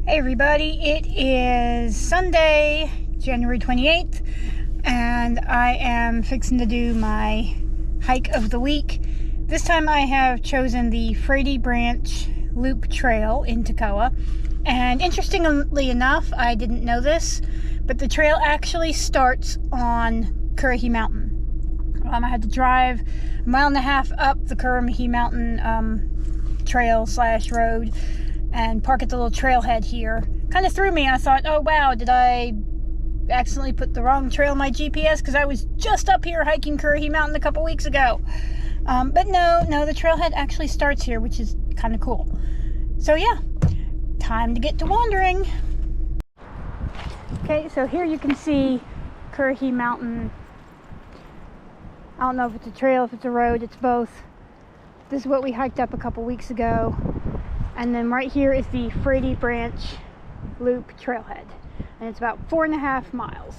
Hey everybody, it is Sunday, January 28th, and I am fixing to do my hike of the week. This time I have chosen the Frady Branch Loop Trail in Toccoa, and interestingly enough, I didn't know this, but the trail actually starts on Frady Mountain. I had to drive a mile and a half up the Frady Mountain trail / road and park at the little trailhead here. Kind of threw me. I thought, oh wow, did I accidentally put the wrong trail in my GPS? Because I was just up here hiking Frady Mountain a couple weeks ago. But no, the trailhead actually starts here, which is kind of cool. So yeah, time to get to wandering. Okay, so here you can see Frady Mountain. I don't know if it's a trail, if it's a road, it's both. This is what we hiked up a couple weeks ago. And then right here is the Frady Branch Loop Trailhead. And it's about 4.5 miles.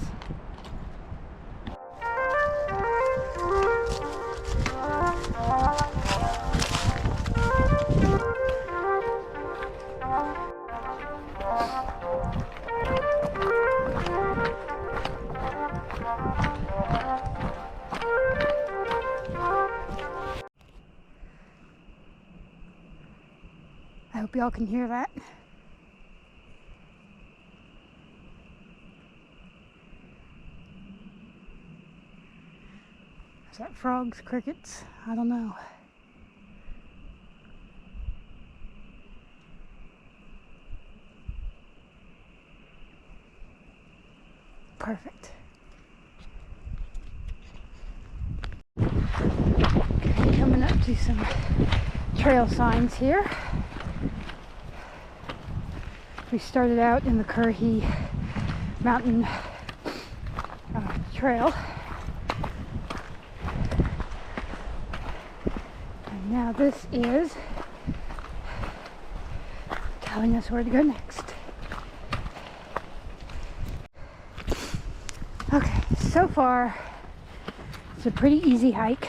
I hope y'all can hear that. Is that frogs, crickets? I don't know. Perfect. Okay, coming up to some trail signs here. We started out in the Frady Mountain trail. And now this is telling us where to go next. Okay, so far it's a pretty easy hike.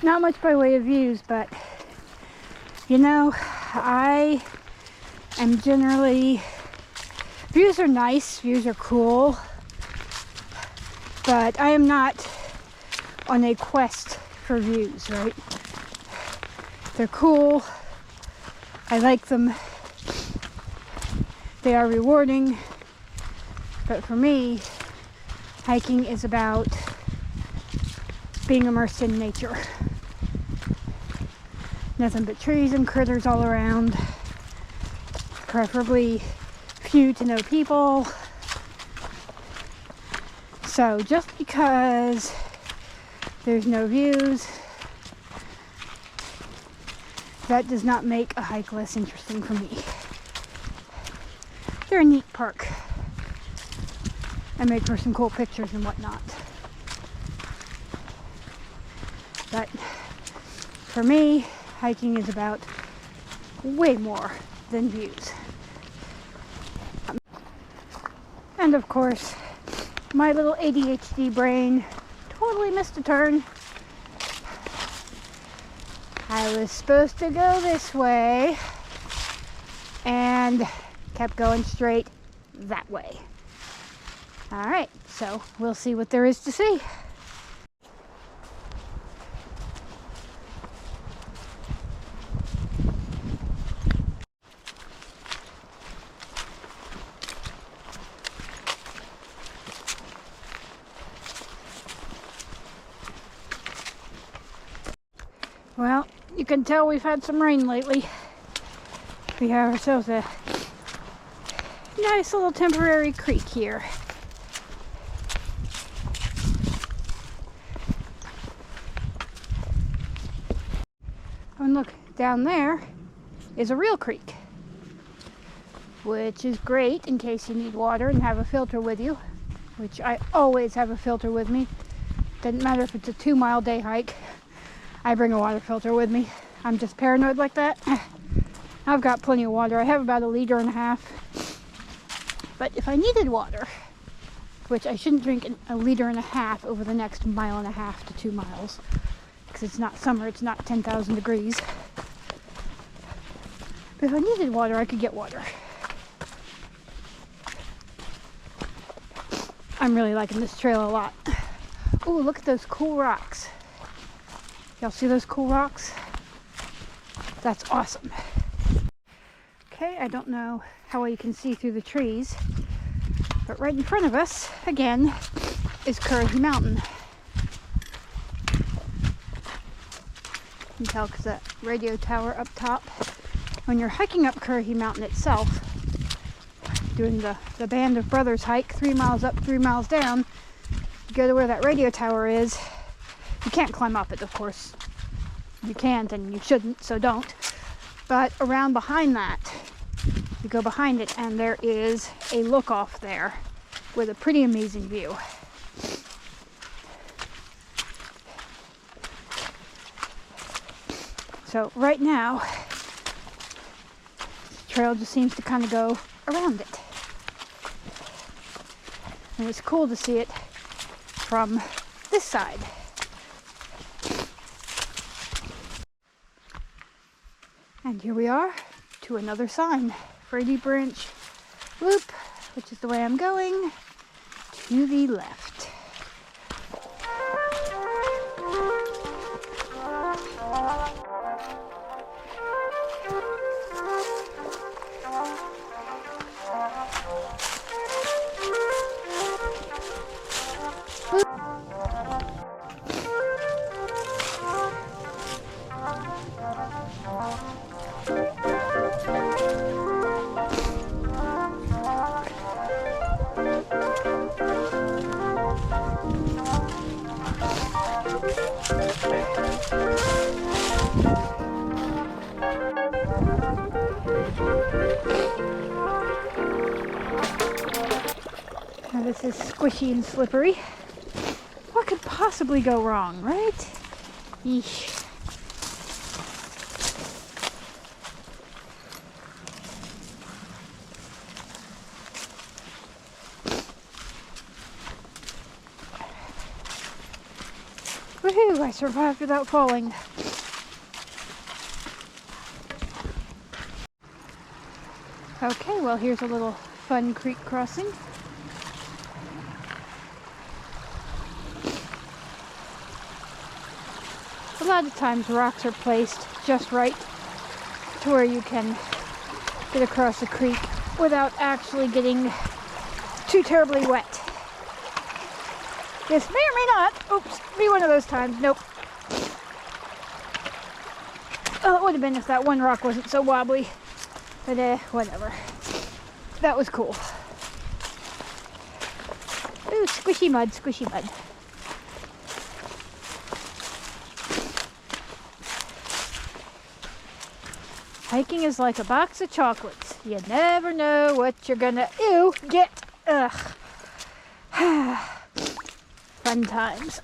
Not much by way of views, but you know, I am generally, views are nice, views are cool, but I am not on a quest for views, right? They're cool, I like them, they are rewarding, but for me, hiking is about being immersed in nature. Nothing but trees and critters all around. Preferably few to no people. So just because there's no views, that does not make a hike less interesting for me. They're a neat perk and make for some cool pictures and whatnot. But for me, hiking is about way more than views. And of course, my little ADHD brain totally missed a turn. I was supposed to go this way and kept going straight that way. All right, so we'll see what there is to see. Well, you can tell we've had some rain lately. We have ourselves a nice little temporary creek here. And look, down there is a real creek, which is great in case you need water and have a filter with you, which I always have a filter with me. Doesn't matter if it's a 2-mile day hike. I bring a water filter with me. I'm just paranoid like that. I've got plenty of water. I have about 1.5 liters. But if I needed water, which I shouldn't drink 1.5 liters over the next 1.5 to 2 miles, because it's not summer, it's not 10,000 degrees. But if I needed water, I could get water. I'm really liking this trail a lot. Oh, look at those cool rocks. Y'all see those cool rocks? That's awesome. Okay, I don't know how well you can see through the trees, but right in front of us, again, is Currahee Mountain. You can tell because that radio tower up top. When you're hiking up Currahee Mountain itself, doing the Band of Brothers hike, 3 miles up, 3 miles down, you go to where that radio tower is. You can't climb up it, of course. You can't and you shouldn't, so don't. But around behind that, you go behind it and there is a look off there with a pretty amazing view. So right now, the trail just seems to kind of go around it. And it's cool to see it from this side. And here we are to another sign, Frady Branch Loop, which is the way I'm going, to the left. Now this is squishy and slippery. What could possibly go wrong, right? Yeesh. Woohoo! I survived without falling. Okay, well here's a little fun creek crossing. A lot of times rocks are placed just right to where you can get across the creek without actually getting too terribly wet. This may or may not, oops, be one of those times. Nope. Well, it would have been if that one rock wasn't so wobbly. But whatever. That was cool. Ooh, squishy mud, squishy mud. Hiking is like a box of chocolates. You never know what you're gonna, get. Ugh. Fun times.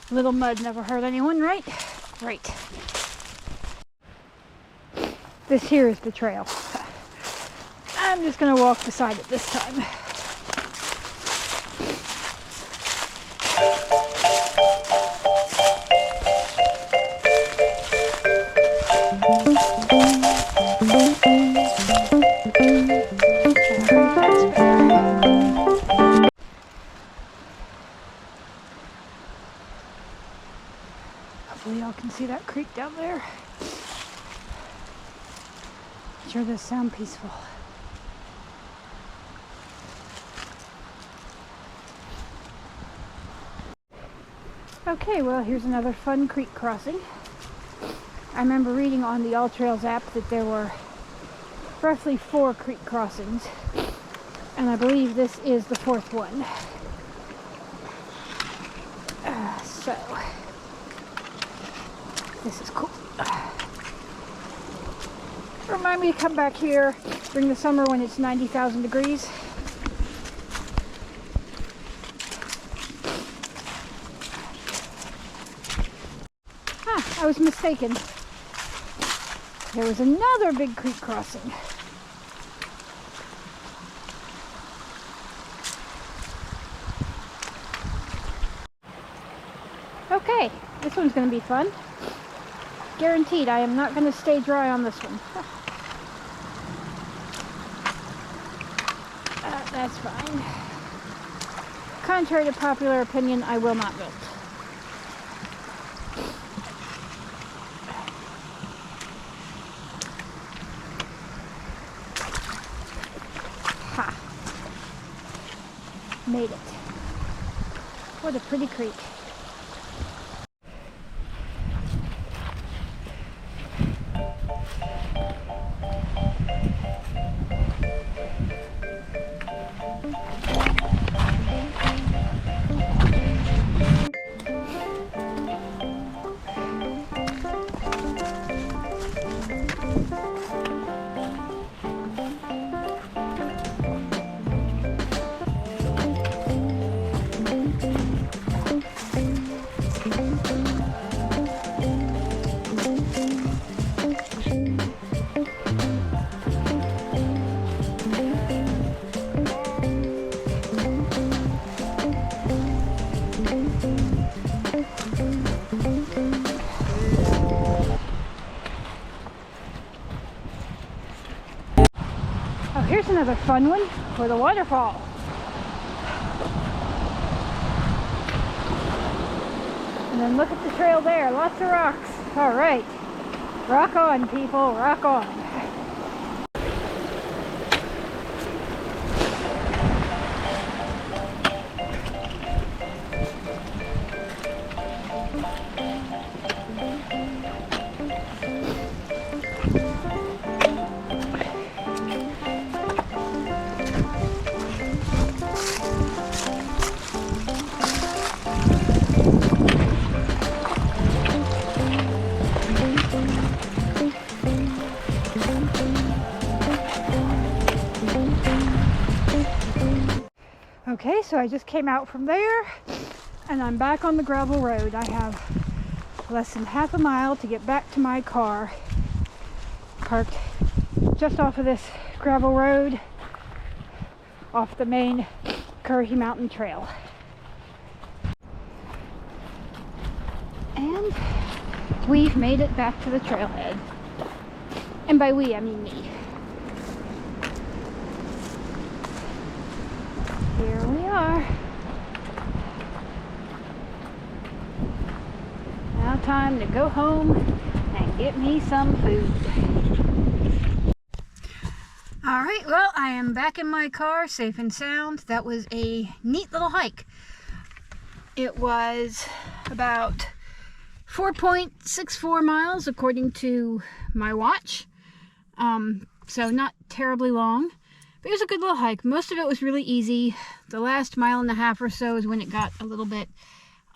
Little mud never hurt anyone, right? Right. This here is the trail. I'm just gonna walk beside it this time. Hopefully y'all can see that creek down there. Sure does sound peaceful. Okay, well here's another fun creek crossing. I remember reading on the All Trails app that there were roughly 4 creek crossings, and I believe this is the 4th one. So, this is cool. Remind me to come back here during the summer when it's 90,000 degrees. I was mistaken. There was another big creek crossing. Okay, This one's going to be fun. Guaranteed, I am not going to stay dry on this one. That's fine. Contrary to popular opinion, I will not wilt. Ha! Made it. What a pretty creek. Oh, here's another fun one for the waterfall. And then look at the trail there, lots of rocks. All right, rock on, people, rock on. Okay, so I just came out from there and I'm back on the gravel road. I have less than half a mile to get back to my car, parked just off of this gravel road off the main Curry Mountain Trail. And we've made it back to the trailhead. And by we, I mean me. Here we are. Now time to go home and get me some food. Alright, well, I am back in my car, safe and sound. That was a neat little hike. It was about 4.64 miles according to my watch. So not terribly long. But it was a good little hike. Most of it was really easy. The last mile and a half or so is when it got a little bit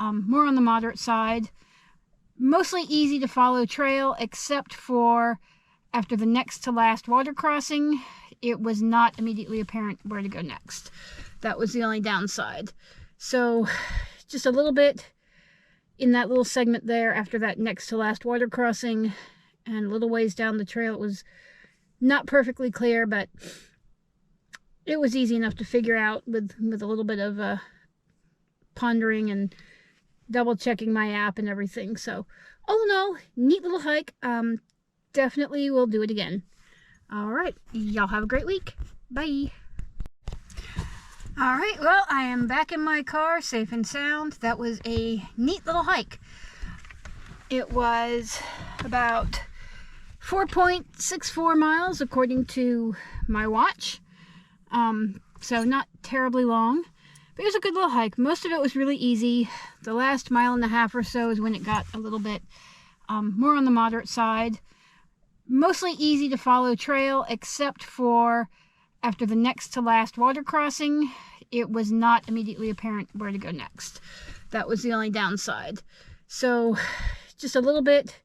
more on the moderate side. Mostly easy to follow trail, except for after the next to last water crossing, it was not immediately apparent where to go next. That was the only downside. So just a little bit in that little segment there after that next to last water crossing, and a little ways down the trail, it was not perfectly clear, but it was easy enough to figure out with a little bit of pondering and double checking my app and everything. So all in all, neat little hike. Definitely will do it again. All right, y'all have a great week. Bye. All right, well, I am back in my car, safe and sound. That was a neat little hike. It was about 4.64 miles according to my watch. So not terribly long, but it was a good little hike. Most of it was really easy. The last mile and a half or so is when it got a little bit more on the moderate side. Mostly easy to follow trail, except for after the next to last water crossing, it was not immediately apparent where to go next. That was the only downside. So just a little bit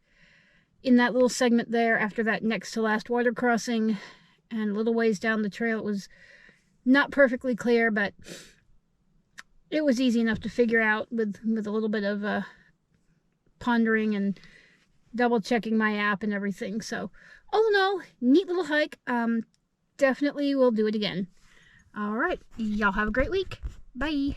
in that little segment there after that next to last water crossing, and a little ways down the trail, it was not perfectly clear, but it was easy enough to figure out with a little bit of pondering and double checking my app and everything. So all in all, neat little hike. Definitely will do it again. All right, y'all have a great week. Bye.